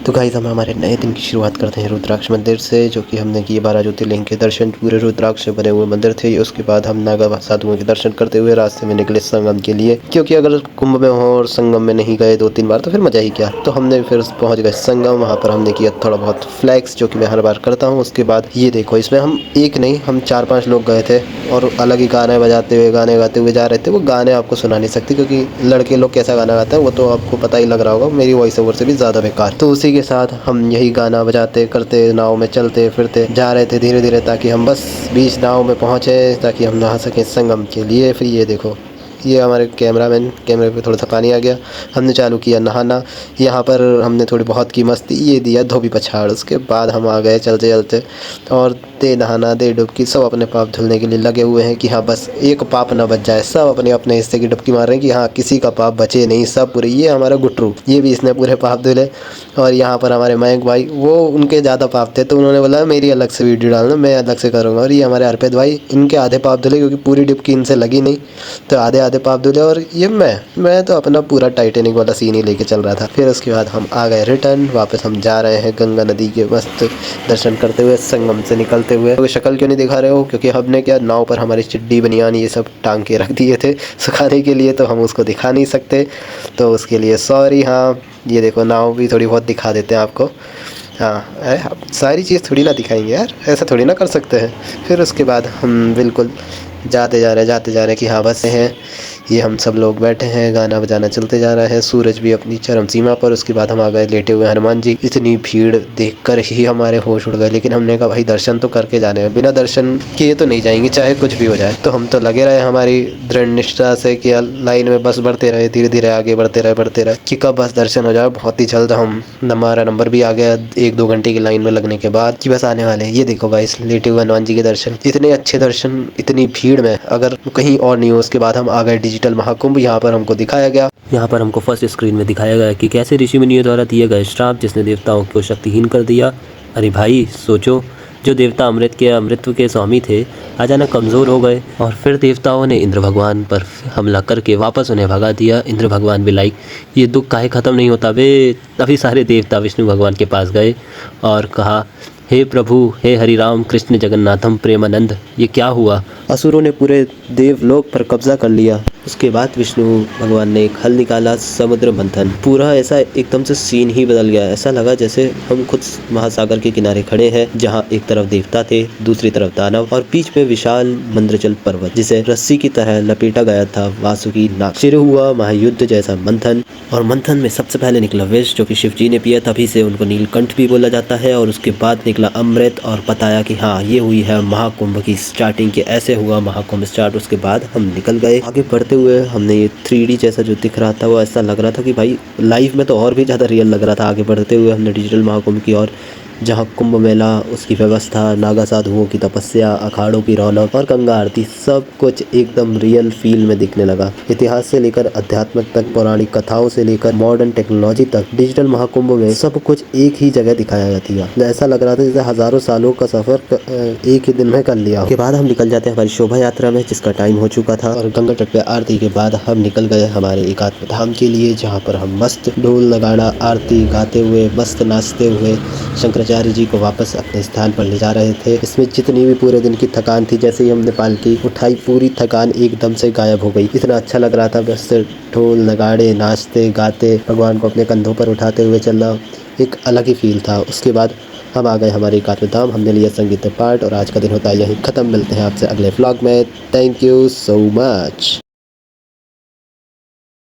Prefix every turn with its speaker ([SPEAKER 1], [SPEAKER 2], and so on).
[SPEAKER 1] तो गाइस हम हमारे नए दिन की शुरुआत करते हैं रुद्राक्ष मंदिर से, जो कि हमने किए 12 ज्योतिर्लिंग के दर्शन। पूरे रुद्राक्ष से बने हुए मंदिर थे। उसके बाद हम नागा साधुओं के दर्शन करते हुए रास्ते में निकले संगम के लिए, क्योंकि अगर कुंभ में हो और संगम में नहीं गए 2-3 बार तो फिर मजा ही क्या। तो हमने फिर पहुंच गए संगम। वहाँ पर हमने किया थोड़ा बहुत फ्लैक्स, जो कि मैं हर बार करता हूँ। उसके बाद ये देखो, इसमें हम एक नहीं, हम 4-5 लोग गए थे और अलग ही गाने बजाते हुए, गाने गाते हुए जा रहे थे। वो गाने आपको सुना नहीं सकते, क्योंकि लड़के लोग कैसा गाना गाते हैं वो तो आपको पता ही लग रहा होगा, मेरी वॉइस ओवर से भी ज़्यादा बेकार। तो उसी के साथ हम यही गाना बजाते करते नाव में चलते फिरते जा रहे थे धीरे धीरे, ताकि हम बस बीच नाव में पहुँचे, ताकि हम नहा सकें संगम के लिए। फिर ये देखो, ये हमारे कैमरे पे थोड़ा सा पानी आ गया। हमने चालू किया नहाना। यहाँ पर हमने थोड़ी बहुत की मस्ती, ये दिया धोबी पछाड़। उसके बाद हम आ गए चलते चलते, और दे नहाना दे डुबकी, सब अपने पाप धुलने के लिए लगे हुए हैं कि हाँ बस एक पाप ना बच जाए। सब अपने अपने हिस्से की डुबकी मार रहे हैं कि हाँ किसी का पाप बचे नहीं, सब पूरे। ये हमारा गुटरू, ये भी इसने पूरे पाप धुले। और यहाँ पर हमारे मयंक भाई, वो उनके ज़्यादा पाप थे तो उन्होंने बोला मेरी अलग से वीडियो डालना, मैं अलग से करूँगा। और ये हमारे अर्पित भाई, इनके आधे पाप धुले क्योंकि पूरी डुबकी इनसे लगी नहीं, तो आधे आधे पाप धुले। और ये मैं तो अपना पूरा टाइटेनिक वाला सीन ही लेके चल रहा था। फिर उसके बाद हम आ गए रिटर्न वापस। हम जा रहे हैं गंगा नदी के मस्त दर्शन करते हुए, संगम से निकलते हुए। तो शक्ल क्यों नहीं दिखा रहे हो, क्योंकि हमने क्या नाव पर हमारी चिड्डी बनियान ये सब टांग के रख दिए थे सुखाने के लिए, तो हम उसको दिखा नहीं सकते, तो उसके लिए सॉरी। हाँ ये देखो, नाव भी थोड़ी बहुत दिखा देते हैं आपको। हाँ अरे सारी चीज़ थोड़ी ना दिखाएंगे यार, ऐसा थोड़ी ना कर सकते हैं। फिर उसके बाद हम बिल्कुल जाते जा रहे हैं कि हाँ बस हैं। ये हम सब लोग बैठे हैं, गाना बजाना चलते जा रहा है, सूरज भी अपनी चरम सीमा पर। उसके बाद हम आ गए लेटे हुए हनुमान जी। इतनी भीड़ देखकर ही हमारे होश उड़ गए, लेकिन हमने कहा भाई दर्शन तो करके जाने हैं, बिना दर्शन किए तो नहीं जाएंगे चाहे कुछ भी हो जाए। तो हम तो लगे रहे हमारी दृढ़ निष्ठा से कि लाइन में बस बढ़ते रहे, धीरे धीरे आगे बढ़ते रहे कि कब बस दर्शन हो जाए। बहुत ही जल्द हमारा नंबर भी आ गया 1-2 घंटे की लाइन में लगने के बाद कि बस आने वाले हैं। ये देखो गाइस, लेटे हुए हनुमान जी के दर्शन, इतने अच्छे दर्शन इतनी भीड़ में अगर कहीं और नहीं हो। उसके बाद हम आ गए डिजिटल महाकुंभ। यहाँ पर हमको दिखाया गया, यहाँ पर हमको फर्स्ट स्क्रीन में दिखाया गया कि कैसे ऋषि मुनियों द्वारा दिए गए श्राप जिसने देवताओं को शक्तिहीन कर दिया। अरे भाई सोचो, जो देवता अमृतत्व के स्वामी थे अचानक कमज़ोर हो गए, और फिर देवताओं ने इंद्र भगवान पर हमला करके वापस उन्हें भगा दिया। इंद्र भगवान भी लाइक ये दुख काहे ख़त्म नहीं होता बे। तभी सारे देवता विष्णु भगवान के पास गए और कहा, हे प्रभु, हे हरिराम कृष्ण जगन्नाथम प्रेमानंद, ये क्या हुआ। असुरों ने पूरे देवलोक पर कब्जा कर लिया। उसके बाद विष्णु भगवान ने एक हल निकाला, समुद्र मंथन। पूरा ऐसा एकदम से सीन ही बदल गया। ऐसा लगा जैसे हम खुद महासागर के किनारे खड़े हैं, जहाँ एक तरफ देवता थे, दूसरी तरफ दानव, और बीच में विशाल मंद्रचल पर्वत जिसे रस्सी की तरह लपेटा गया था वासुकी नाग। शुरू हुआ महायुद्ध जैसा मंथन, और मंथन में सबसे पहले निकला विष, जो कि शिव जी ने पिया, तभी से उनको नीलकंठ भी बोला जाता है। और उसके बाद निकला अमृत, और बताया कि हाँ ये हुई है महाकुंभ की स्टार्टिंग, के ऐसे हुआ महाकुंभ स्टार्ट। उसके बाद हम निकल गए आगे बढ़ते हुए। हमने ये 3D जैसा जो दिख रहा था वो ऐसा लग रहा था कि भाई लाइव में तो और भी ज़्यादा रियल लग रहा था। आगे बढ़ते हुए हमने डिजिटल महाकुंभ की और, जहाँ कुंभ मेला, उसकी व्यवस्था, नागा साधुओं की तपस्या, अखाड़ों की रौनक और गंगा आरती, सब कुछ एकदम रियल फील में दिखने लगा। इतिहास से लेकर अध्यात्म तक, पौराणिक कथाओं से लेकर मॉडर्न टेक्नोलॉजी तक, डिजिटल महाकुंभ में सब कुछ एक ही जगह दिखाया जाती है। ऐसा लग रहा था जैसे हजारों सालों का सफर एक ही दिन में कर लिया। के बाद हम निकल जाते हैं हमारी शोभा यात्रा में, जिसका टाइम हो चुका था। और गंगा तट पे आरती के बाद हम निकल गए हमारे एकात्म धाम के लिए, जहाँ पर हम मस्त ढोल नगाड़ा आरती गाते हुए, मस्त नाचते हुए शंकराचार्य जी को वापस अपने स्थान पर ले जा रहे थे। इसमें जितनी भी पूरे दिन की थकान थी, जैसे ही हमने पालकी उठाई पूरी थकान एकदम से गायब हो गई। इतना अच्छा लग रहा था, बस ढोल नगाड़े नाचते गाते भगवान को अपने कंधों पर उठाते हुए चलना एक अलग ही फील था। उसके बाद हम आ गए हमारे एकात्म धाम, हमने लिया संगीत पाठ, और आज का दिन होता है यही ख़त्म। मिलते हैं आपसे अगले व्लॉग में। Thank you so much.